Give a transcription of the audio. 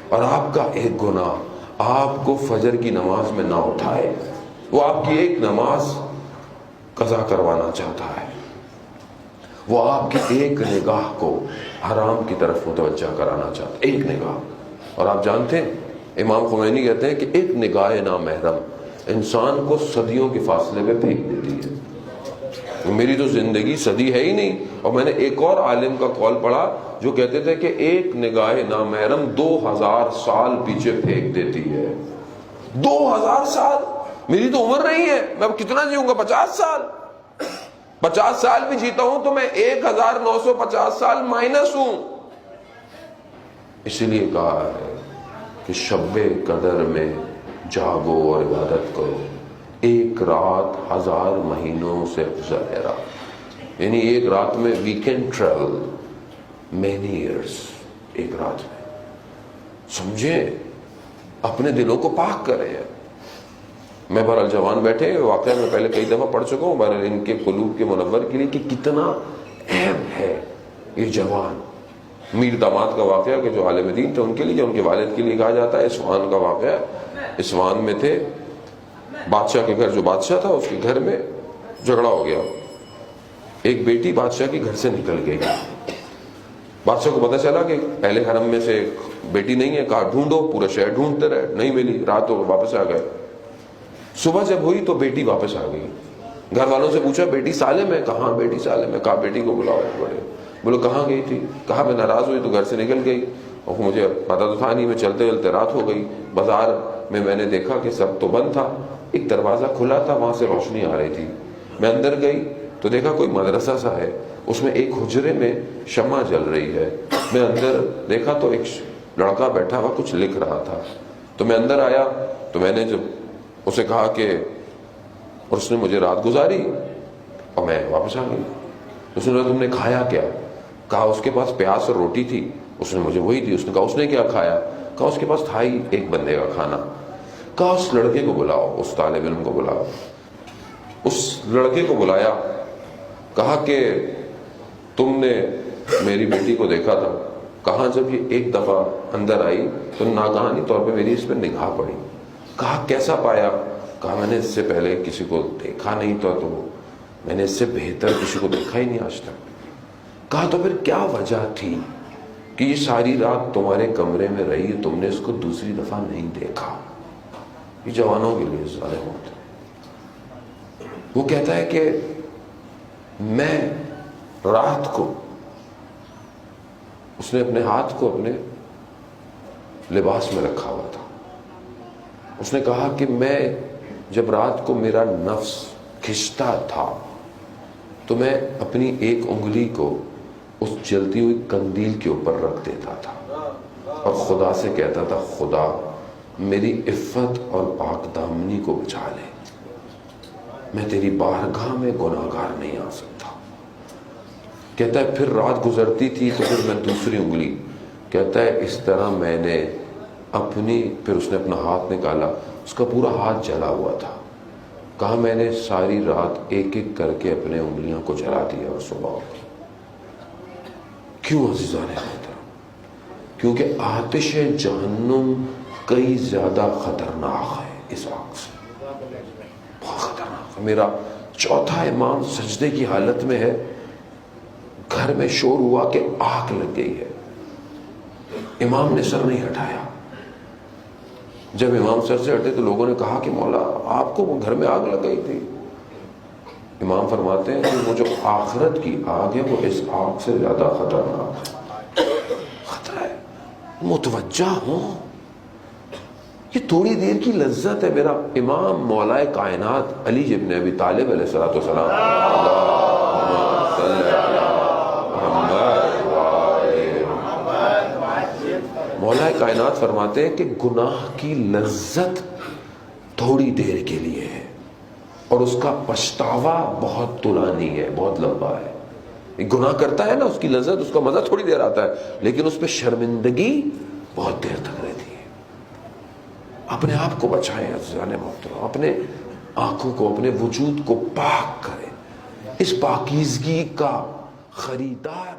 اور آپ کا ایک گناہ آپ کو فجر کی نماز میں نہ اٹھائے، وہ آپ کی ایک نماز قضا کروانا چاہتا ہے، وہ آپ کی ایک نگاہ کو حرام کی طرف متوجہ کرانا چاہتا ہے، ایک نگاہ۔ اور آپ جانتے ہیں امام خمینی کہتے ہیں کہ ایک نگاہ نامحرم انسان کو صدیوں کے فاصلے پہ پھینک دیتی ہے۔ میری تو زندگی صدی ہے ہی نہیں، اور میں نے ایک اور عالم کا قول پڑھا جو کہتے تھے کہ ایک نگاہ نامحرم 2000 سال پیچھے پھینک دیتی ہے۔ 2000 سال! میری تو عمر نہیں ہے، میں اب کتنا جیوں گا؟ 50 سال۔ 50 سال بھی جیتا ہوں تو میں 1950 سال مائنس ہوں۔ اسی لیے کہا ہے کہ شب قدر میں جاگو اور عبادت کرو، ایک رات 1000 مہینوں سے افضل ہے رات۔ یعنی ایک رات میں we can travel many years, ایک رات میں۔ سمجھیں، اپنے دلوں کو پاک کریں۔ میں بہرحال جوان بیٹھے واقعہ میں پہلے کئی دفعہ پڑھ چکا ہوں، بہرحال ان کے قلوب کے منور کے لیے کہ کتنا اہم ہے یہ جوان۔ میر داماد کا واقعہ کہ جو عالم دین تھے ان کے لیے، ان کے والد کے لیے کہا جاتا ہے۔ اصفہان کا واقعہ، اصفہان میں تھے، بادشاہ کے گھر، جو بادشاہ تھا اس کے گھر میں جھگڑا ہو گیا، ایک بیٹی بادشاہ کے گھر سے نکل گئی۔ بادشاہ کو پتا چلا کہ اہل حرم میں سے ایک بیٹی نہیں ہے، کہا ڈھونڈو، پورا شہر ڈھونڈتے رہے، نہیں ملی، رات ہو واپس آ گئے۔ صبح جب ہوئی تو بیٹی واپس آ گئی۔ گھر والوں سے پوچھا بیٹی سالم ہے؟ کہاں بیٹی سالم ہے۔ کہا بیٹی کو بلاؤ۔ بڑے بولو کہاں گئی تھی؟ کہا میں ناراض ہوئی تو گھر سے نکل گئی، اور مجھے پتا تو تھا نہیں، میں چلتے چلتے رات ہو گئی۔ بازار میں نے دیکھا کہ سب تو بند تھا، ایک دروازہ کھلا تھا، وہاں سے روشنی آ رہی تھی۔ میں اندر گئی تو دیکھا کوئی مدرسہ سا ہے، اس میں ایک حجرے میں شمع جل رہی ہے۔ میں اندر دیکھا تو ایک لڑکا بیٹھا ہوا کچھ لکھ رہا تھا۔ تو میں اندر آیا تو میں نے جب اسے کہا کہ، اور اس نے مجھے رات گزاری اور میں واپس آ گئی۔ اس نے کہا تم نے کھایا کیا؟ کہا اس کے پاس پیاز اور روٹی تھی، اس نے مجھے وہی دی۔ اس نے کہا اس نے کیا کھایا؟ کہا اس کے پاس تھا ہی ایک بندے کا کھانا۔ کہا اس لڑکے کو بلاؤ، اس طالب علم کو بلاؤ۔ اس لڑکے کو بلایا، کہا کہ تم نے میری بیٹی کو دیکھا تھا؟ کہا جب یہ ایک دفعہ اندر آئی تو ناگہانی طور پہ میری اس پہ نگاہ پڑی۔ کہا کیسا پایا؟ کہا میں نے اس سے پہلے کسی کو دیکھا نہیں تھا، تو میں نے اس سے بہتر کسی کو دیکھا ہی نہیں آج تک۔ کہا تو پھر کیا وجہ تھی کہ یہ ساری رات تمہارے کمرے میں رہی، تم نے اس کو دوسری دفعہ نہیں دیکھا؟ یہ جوانوں کے لیے ظالم ہوتا ہے۔ وہ کہتا ہے کہ میں رات کو، اس نے اپنے ہاتھ کو اپنے لباس میں رکھا ہوا تھا، اس نے کہا کہ میں جب رات کو میرا نفس کھنچتا تھا تو میں اپنی ایک انگلی کو اس جلتی ہوئی قندیل کے اوپر رکھ دیتا تھا اور خدا سے کہتا تھا خدا میری عفت اور پاک دامنی کو بچا لے، میں تیری بارگاہ میں گناہگار نہیں آ سکتا۔ کہتا ہے پھر رات گزرتی تھی تو پھر میں دوسری انگلی، کہتا ہے اس طرح میں نے اپنی، پھر اس نے اپنا ہاتھ نکالا، اس کا پورا ہاتھ جلا ہوا تھا۔ کہا میں نے ساری رات ایک ایک کر کے اپنے انگلیاں کو جلا دیا اور صبح ہو گئی۔ کیوں عزیزان محترم؟ کیونکہ آتش جہنم کئی زیادہ خطرناک ہے اس آگ سے، بہت خطرناک ہے۔ میرا چوتھا امام سجدے کی حالت میں ہے، گھر میں شور ہوا کہ آگ لگ گئی ہے، امام نے سر نہیں ہٹایا۔ جب امام سر سے ہٹے تو لوگوں نے کہا کہ مولا آپ کو گھر میں آگ لگ گئی تھی۔ امام فرماتے ہیں کہ وہ جو آخرت کی آگ ہے وہ اس آگ سے زیادہ خطرناک ہے، خطرہ ہے، متوجہ ہوں۔ یہ تھوڑی دیر کی لذت ہے۔ میرا امام مولا کائنات علی ابن ابی طالب علیہ الصلوۃ والسلام، اللہم صلی علی محمد وآل محمد، مولا کائنات فرماتے ہیں کہ گناہ کی لذت تھوڑی دیر کے لیے ہے اور اس کا پچھتاوا بہت طولانی ہے، بہت لمبا ہے۔ ایک گناہ کرتا ہے نا، اس کی لذت، اس کا مزہ تھوڑی دیر آتا ہے، لیکن اس پہ شرمندگی بہت دیر تک رہتی ہے۔ اپنے آپ کو بچائیں عزیزان محترم، اپنے آنکھوں کو، اپنے وجود کو پاک کریں، اس پاکیزگی کا خریدار